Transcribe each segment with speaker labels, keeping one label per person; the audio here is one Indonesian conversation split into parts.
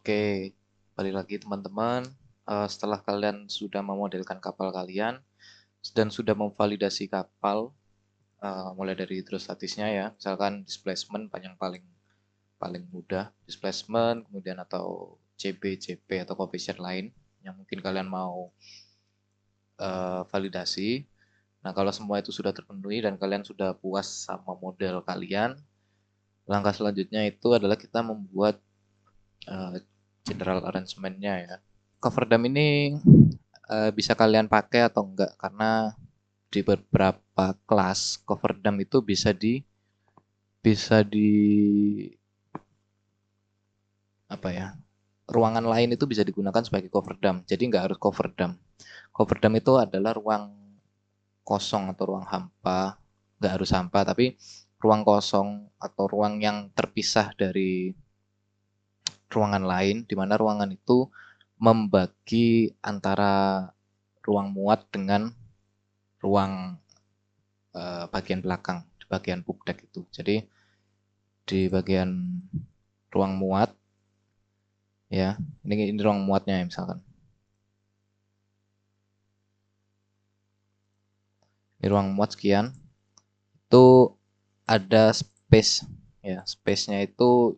Speaker 1: Oke, balik lagi teman-teman. Setelah kalian sudah memodelkan kapal kalian dan sudah memvalidasi kapal, mulai dari hidrostatisnya ya, misalkan displacement yang paling paling mudah, displacement, kemudian atau CB, CP atau koefisien lain yang mungkin kalian mau validasi. Nah, kalau semua itu sudah terpenuhi dan kalian sudah puas sama model kalian, langkah selanjutnya itu adalah kita membuat general arrangement-nya ya. Cover dam ini bisa kalian pakai atau enggak karena di beberapa kelas cover dam itu bisa di apa ya, ruangan lain itu bisa digunakan sebagai cover dam, jadi nggak harus cover dam. Cover dam itu adalah ruang kosong atau ruang hampa, nggak harus hampa tapi ruang kosong atau ruang yang terpisah dari ruangan lain, di mana ruangan itu membagi antara ruang muat dengan ruang bagian belakang, di bagian pub deck itu. Jadi di bagian ruang muat ya, ini ruang muatnya ya misalkan. Ini ruang muat sekian, itu ada space ya, space-nya itu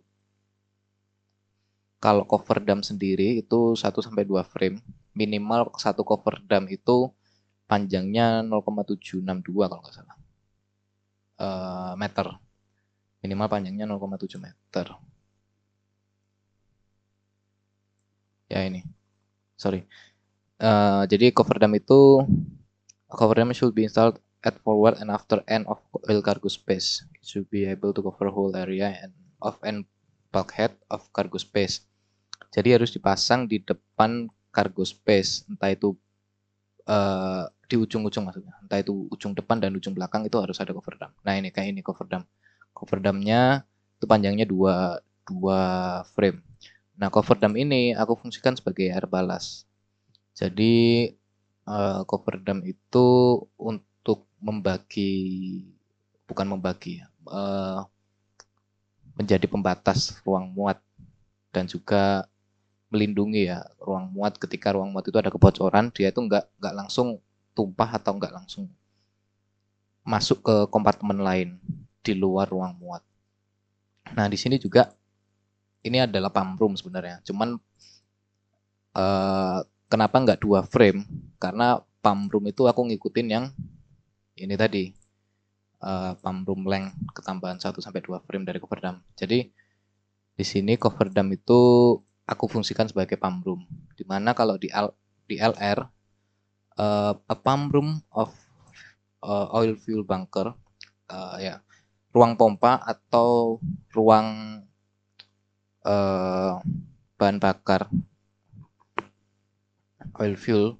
Speaker 1: kalau cover dam sendiri itu 1 sampai 2 frame. Minimal satu cover dam itu panjangnya 0,762 kalau nggak salah. Meter. Minimal panjangnya 0,7 meter. Ya ini, sorry. Jadi cover dam should be installed at forward and after end of oil cargo space. It should be able to cover whole area and bulkhead of cargo space. Jadi harus dipasang di depan cargo space, entah itu di ujung-ujung maksudnya, entah itu ujung depan dan ujung belakang itu harus ada cover dam. Nah ini kayak ini cover dam. Cover damnya itu panjangnya 2 frame. Nah cover dam ini aku fungsikan sebagai air balas. Jadi cover dam itu untuk bukan membagi, menjadi pembatas ruang muat dan juga melindungi ya ruang muat. Ketika ruang muat itu ada kebocoran, dia itu nggak langsung tumpah atau nggak langsung masuk ke kompartemen lain di luar ruang muat. Nah di sini juga ini adalah pump room sebenarnya, cuman kenapa nggak 2 frame? Karena pump room itu aku ngikutin yang ini tadi, pump room length ketambahan 1 sampai 2 frame dari cover dam. Jadi di sini cover dam itu aku fungsikan sebagai pump room. Dimana kalau di LR a pump room of oil fuel bunker, ya ruang pompa atau ruang bahan bakar oil fuel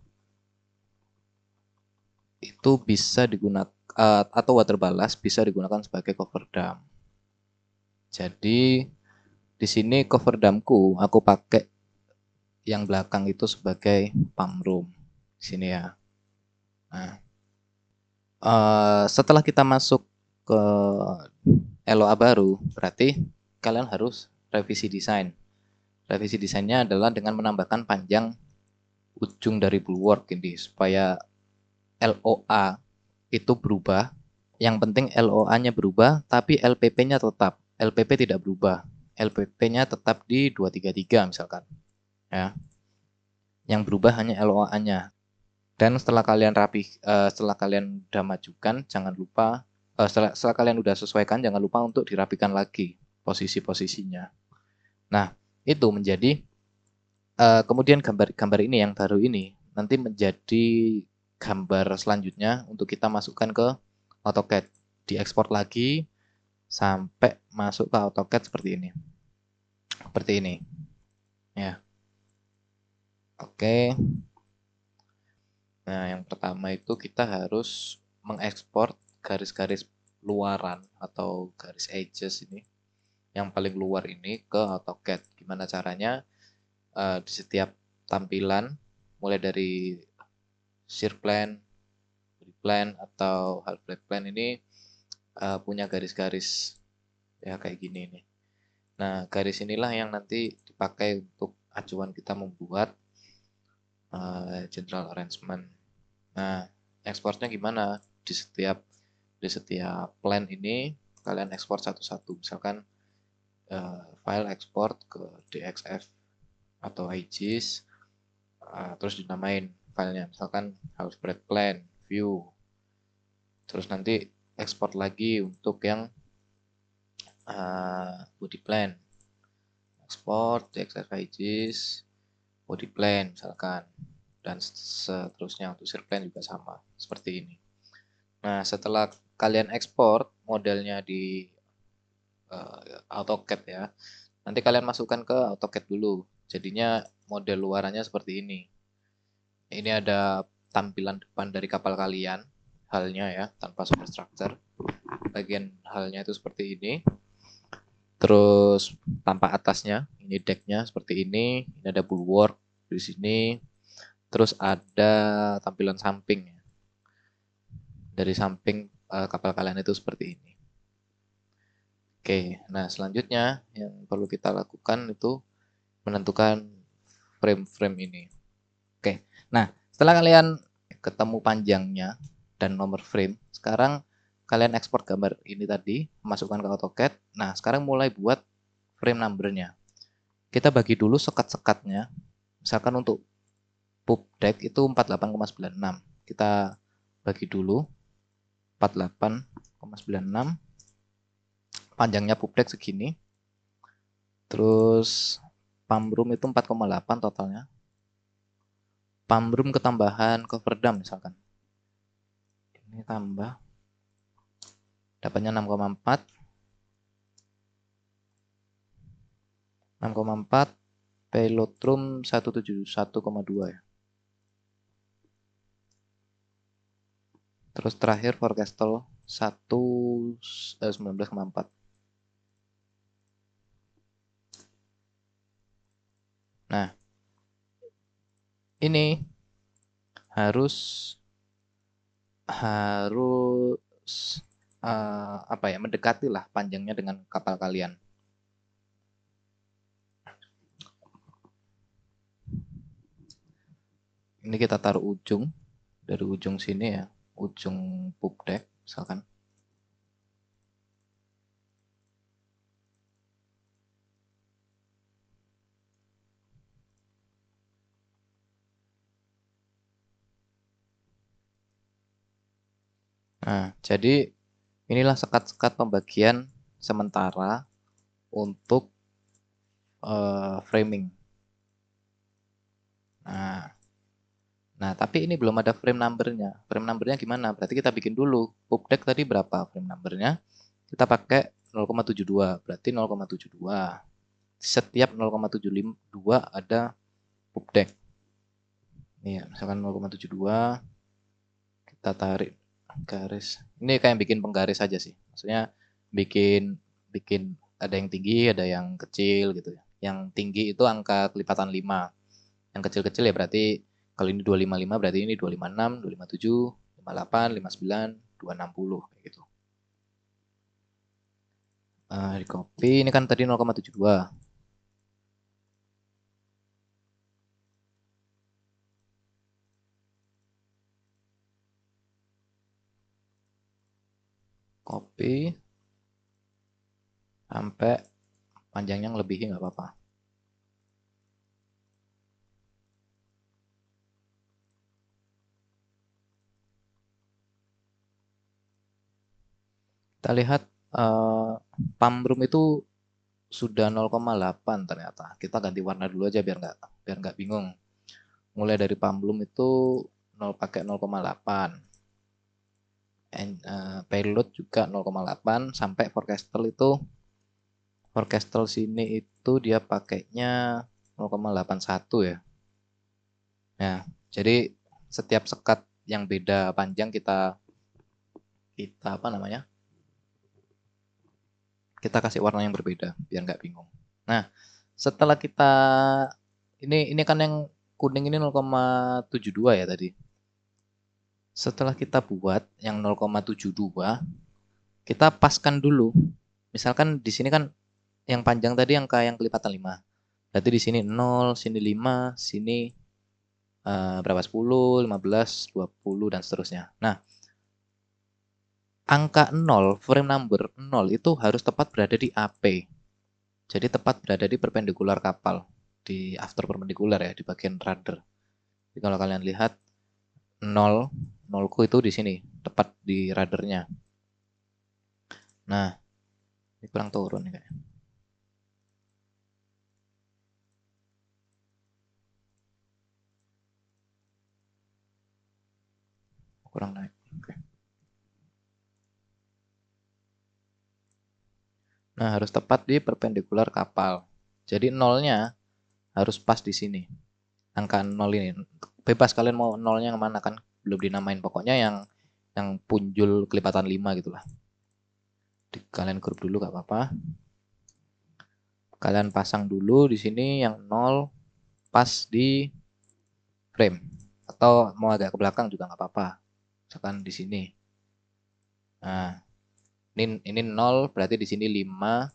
Speaker 1: itu bisa digunakan atau water ballast bisa digunakan sebagai cover dam. Jadi di sini cover damku aku pakai yang belakang itu sebagai pump room di sini ya. Nah, setelah kita masuk ke LOA baru, berarti kalian harus revisi desain. Revisi desainnya adalah dengan menambahkan panjang ujung dari bulwark ini supaya LOA itu berubah. Yang penting LOA-nya berubah, tapi LPP-nya tetap. LPP tidak berubah. LPP-nya tetap di 233 misalkan. Ya. Yang berubah hanya LOA-nya. Dan setelah kalian udah majukan, jangan lupa setelah kalian udah sesuaikan, jangan lupa untuk dirapikan lagi posisi-posisinya. Nah, itu menjadi kemudian gambar ini yang baru ini nanti menjadi gambar selanjutnya untuk kita masukkan ke AutoCAD, diekspor lagi sampai masuk ke AutoCAD seperti ini ya. Oke. Nah, yang pertama itu kita harus mengekspor garis-garis luaran atau garis edges ini, yang paling luar ini ke AutoCAD. Gimana caranya? Di setiap tampilan, mulai dari shear plane, plane atau half flat plane ini punya garis-garis ya kayak gini nih. Nah, garis inilah yang nanti dipakai untuk acuan kita membuat general arrangement. Nah, ekspornya gimana? Di setiap plan ini kalian ekspor satu-satu. Misalkan file ekspor ke DXF atau IGS, terus dinamain filenya. Misalkan house spread plan, view. Terus nanti ekspor lagi untuk yang body plan. Ekspor DXF IGS, body plan misalkan. Dan seterusnya untuk share plan juga sama seperti ini. Nah, setelah kalian ekspor modelnya di AutoCAD ya, nanti kalian masukkan ke AutoCAD dulu. Jadinya model luarannya seperti ini. Ini ada tampilan depan dari kapal kalian, halnya ya, tanpa superstructure. Bagian halnya itu seperti ini. Terus tampak atasnya, ini decknya seperti ini. Ini ada bulwark di sini. Terus ada tampilan samping. Dari samping kapal kalian itu seperti ini. Oke, nah selanjutnya yang perlu kita lakukan itu menentukan frame-frame ini. Oke, nah setelah kalian ketemu panjangnya dan nomor frame, sekarang kalian ekspor gambar ini tadi, masukkan ke AutoCAD. Nah, sekarang mulai buat frame numbernya. Kita bagi dulu sekat-sekatnya. Misalkan untuk pub deck itu 48,96. Kita bagi dulu 48,96. Panjangnya pub deck segini. Terus pump room itu 4,8 totalnya. Pump room ketambahan cover dam misalkan. Ini tambah. Dapatnya 6,4. 6,4. Payload room 171,2 ya. Terus terakhir forecastle 19,4. Nah, ini harus apa ya, mendekati lah panjangnya dengan kapal kalian. Ini kita taruh ujung dari ujung sini ya, ujung pub deck misalkan. Nah, jadi inilah sekat-sekat pembagian sementara untuk framing. Nah, tapi ini belum ada frame numbernya. Frame numbernya gimana? Berarti kita bikin dulu. Pub deck tadi berapa frame numbernya? Kita pakai 0,72. Berarti 0,72. Setiap 0,72 ada pub deck. Nih ya, misalkan 0,72. Kita tarik garis. Ini kayak bikin penggaris aja sih. Maksudnya bikin bikin ada yang tinggi, ada yang kecil gitu ya. Yang tinggi itu angka kelipatan 5. Yang kecil-kecil ya berarti kalau ini 255 berarti ini 256, 257, 58, 59, 260 kayak gitu. Di copy ini kan tadi 0,72. Copy sampai panjangnya ngelebihi nggak apa-apa. Kita lihat pump room itu sudah 0,8 ternyata. Kita ganti warna dulu aja biar nggak bingung. Mulai dari pump room itu 0 pakai 0,8. Payload juga 0,8 sampai forecastle itu forecastle sini itu dia pakainya 0,81 ya. Nah, jadi setiap sekat yang beda panjang kita apa namanya? Kita kasih warna yang berbeda biar nggak bingung. Nah, setelah kita ini kan yang kuning ini 0,72 ya tadi. Setelah kita buat yang 0,72, kita paskan dulu. Misalkan di sini kan yang panjang tadi angka yang kelipatan 5. Berarti di sini 0, sini 5, sini berapa? 10, 15, 20 dan seterusnya. Nah, angka 0, frame number 0 itu harus tepat berada di AP. Jadi tepat berada di perpendikular kapal, di after perpendikular ya, di bagian rudder. Jadi kalau kalian lihat 0, 0 itu di sini, tepat di ruddernya. Nah, ini kurang turun nih kayaknya. Kurang naik. Oke. Nah, harus tepat di perpendikular kapal. Jadi nolnya harus pas di sini. Angka 0 ini. Bebas kalian mau nolnya kemana kan. Belum dinamain. Pokoknya yang punjul kelipatan 5 gitulah. Kalian grup dulu gak apa-apa. Kalian pasang dulu di sini yang 0 pas di frame. Atau mau agak ke belakang juga nggak apa-apa. Misalkan di sini. Nah, ini 0 berarti di sini 5.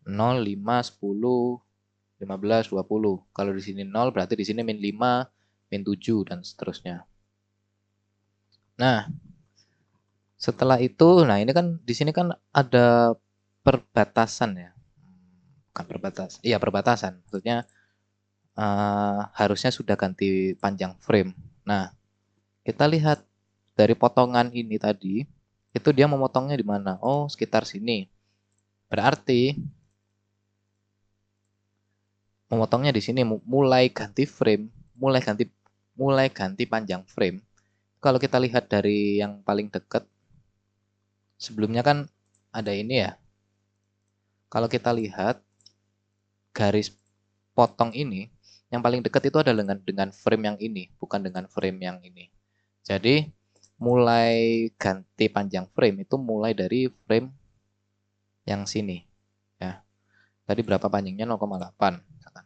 Speaker 1: 0, 5, 10, 15, 20. Kalau di sini 0 berarti di sini min 5, min 7 dan seterusnya. Nah, setelah itu, nah ini kan di sini kan ada perbatasan ya. Bukan perbatasan. Iya, perbatasan. Maksudnya harusnya sudah ganti panjang frame. Nah, kita lihat dari potongan ini tadi, itu dia memotongnya di mana? Oh, sekitar sini. Berarti memotongnya di sini mulai ganti frame, mulai ganti panjang frame. Kalau kita lihat dari yang paling dekat, sebelumnya kan ada ini ya. Kalau kita lihat garis potong ini, yang paling dekat itu adalah dengan frame yang ini, bukan dengan frame yang ini. Jadi mulai ganti panjang frame itu mulai dari frame yang sini ya. Tadi berapa panjangnya 0,8 misalkan.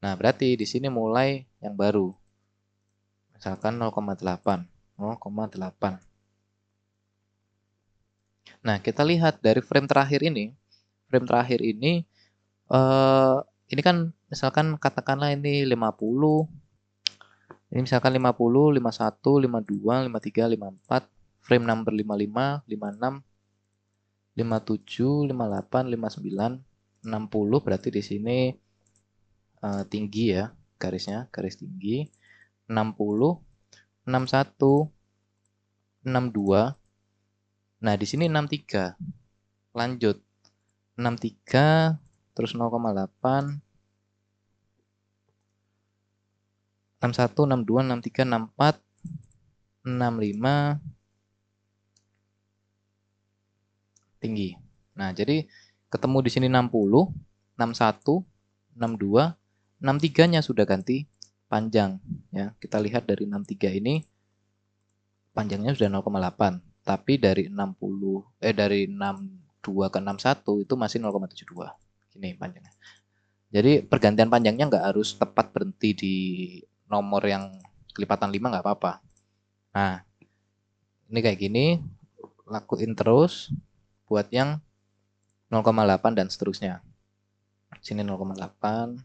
Speaker 1: Nah, berarti di sini mulai yang baru. Misalkan 0,8. 0,8. Nah, kita lihat dari frame terakhir ini. Frame terakhir ini kan misalkan katakanlah ini 50. Ini misalkan 50, 51, 52, 53, 54. Frame number 55, 56, 57, 58, 59, 60 berarti di sini tinggi ya garisnya, garis tinggi. 60, 61, 62. Nah, di sini 63. Lanjut. 63 terus 0,8 61, 62, 63, 64, 65 tinggi. Nah, jadi ketemu di sini 60, 61, 62, 63-nya sudah ganti panjang ya. Kita lihat dari 63 ini panjangnya sudah 0,8, tapi dari 62 ke 61 itu masih 0,72. Gini panjangnya. Jadi pergantian panjangnya nggak harus tepat berhenti di nomor yang kelipatan 5 nggak apa-apa. Nah, ini kayak gini, lakuin terus buat yang 0,8 dan seterusnya. Sini 0,8.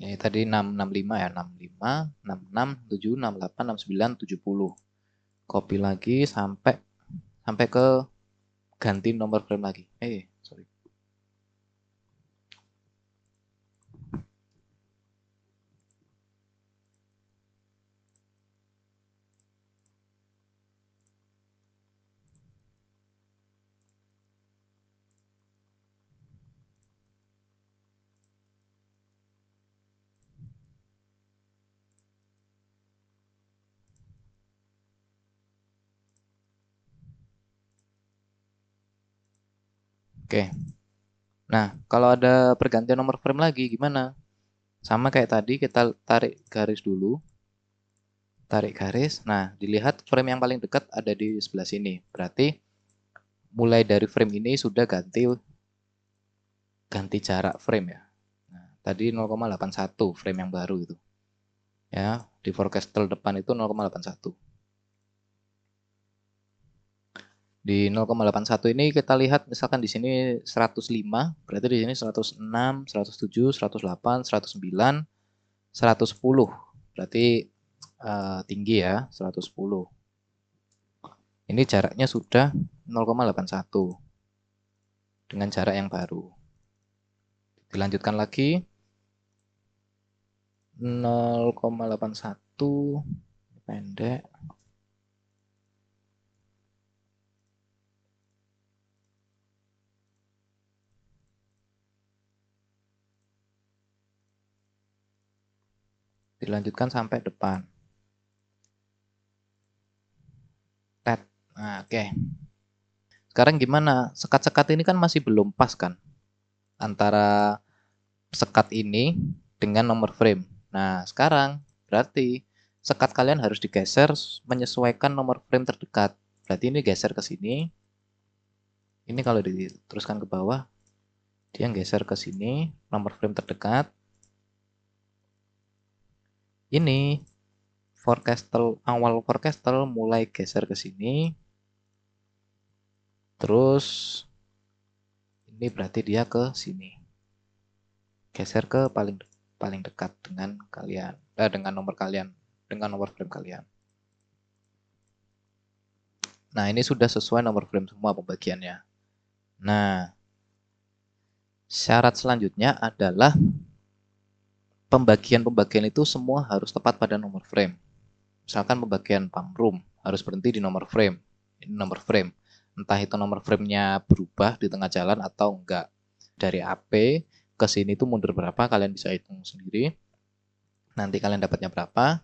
Speaker 1: Ini tadi 665 ya, 65, 66, 7, 68, 69, 70. Copy lagi sampai ke ganti nomor frame lagi. Sorry. Oke. Nah, kalau ada pergantian nomor frame lagi gimana? Sama kayak tadi, kita tarik garis dulu. Tarik garis. Nah, dilihat frame yang paling dekat ada di sebelah sini. Berarti mulai dari frame ini sudah ganti ganti jarak frame ya. Nah, tadi 0,81 frame yang baru itu. Ya, di forecastle depan itu 0,81. Di 0,81 ini kita lihat misalkan di sini 105, berarti di sini 106, 107, 108, 109, 110. Berarti tinggi ya, 110. Ini jaraknya sudah 0,81 dengan jarak yang baru. Dilanjutkan lagi 0,81 pendek. Dilanjutkan sampai depan. Nah, oke. Sekarang gimana? Sekat-sekat ini kan masih belum pas kan? Antara sekat ini dengan nomor frame. Nah, sekarang berarti sekat kalian harus digeser menyesuaikan nomor frame terdekat. Berarti ini geser ke sini. Ini kalau diteruskan ke bawah, dia geser ke sini, nomor frame terdekat. Ini awal forecastle mulai geser ke sini. Terus ini berarti dia ke sini. Geser ke paling dekat dengan kalian, dengan nomor kalian, dengan nomor frame kalian. Nah, ini sudah sesuai nomor frame semua pembagiannya. Nah, syarat selanjutnya adalah pembagian-pembagian itu semua harus tepat pada nomor frame. Misalkan pembagian pump room harus berhenti di nomor frame. Ini nomor frame. Entah itu nomor frame-nya berubah di tengah jalan atau enggak. Dari AP ke sini tuh mundur berapa, kalian bisa hitung sendiri. Nanti kalian dapatnya berapa.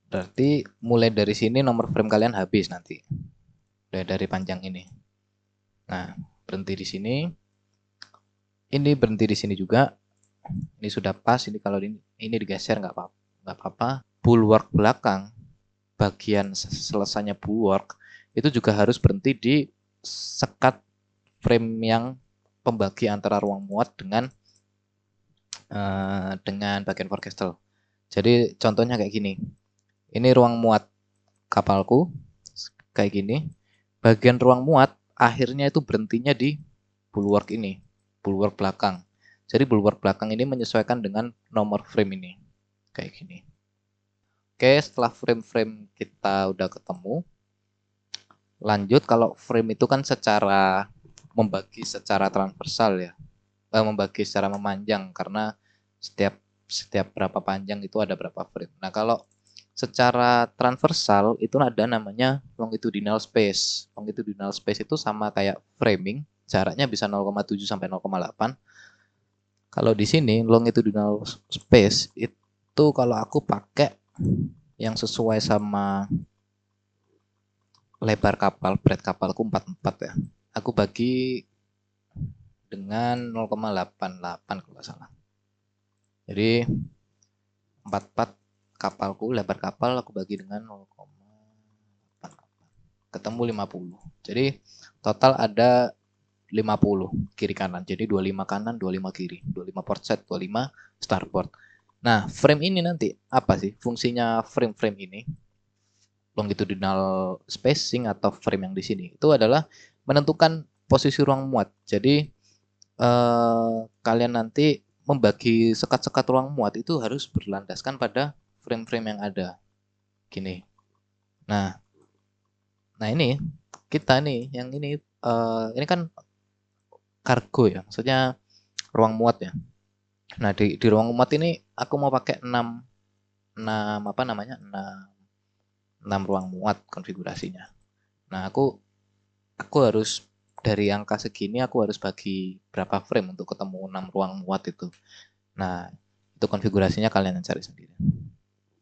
Speaker 1: Berarti mulai dari sini nomor frame kalian habis nanti. Dari panjang ini. Nah, berhenti di sini. Ini berhenti di sini juga. Ini sudah pas. Ini kalau ini digeser nggak apa-apa. Bulwark belakang, bagian selesainya bulwark itu juga harus berhenti di sekat frame yang pembagi antara ruang muat dengan bagian forecastle. Jadi contohnya kayak gini. Ini ruang muat kapalku kayak gini. Bagian ruang muat akhirnya itu berhentinya di bulwark ini, bulwark belakang. Jadi bulwark belakang ini menyesuaikan dengan nomor frame ini. Kayak gini. Oke, setelah frame-frame kita udah ketemu, lanjut kalau frame itu kan secara membagi secara transversal ya. Membagi secara memanjang karena setiap berapa panjang itu ada berapa frame. Nah, kalau secara transversal itu ada namanya longitudinal space. Longitudinal space itu sama kayak framing, jaraknya bisa 0,7 sampai 0,8. Kalau di sini longitudinal space itu kalau aku pakai yang sesuai sama lebar kapal, breadth kapalku 44 ya. Aku bagi dengan 0,88 kalau nggak salah. Jadi 44 kapalku, lebar kapal aku bagi dengan 0,88. Ketemu 50. Jadi total ada 50 kiri kanan. Jadi 25 kanan, 25 kiri. 25 port set, 25 starboard. Nah, frame ini nanti apa sih fungsinya frame-frame ini? Longitudinal spacing atau frame yang di sini itu adalah menentukan posisi ruang muat. Jadi kalian nanti membagi sekat-sekat ruang muat itu harus berlandaskan pada frame-frame yang ada. Gini. Nah ini kita nih yang ini kan kargo ya, maksudnya ruang muat ya. Nah di ruang muat ini aku mau pakai 6 apa namanya 6 ruang muat konfigurasinya. Nah aku harus dari angka segini aku harus bagi berapa frame untuk ketemu 6 ruang muat itu. Nah, itu konfigurasinya kalian cari sendiri.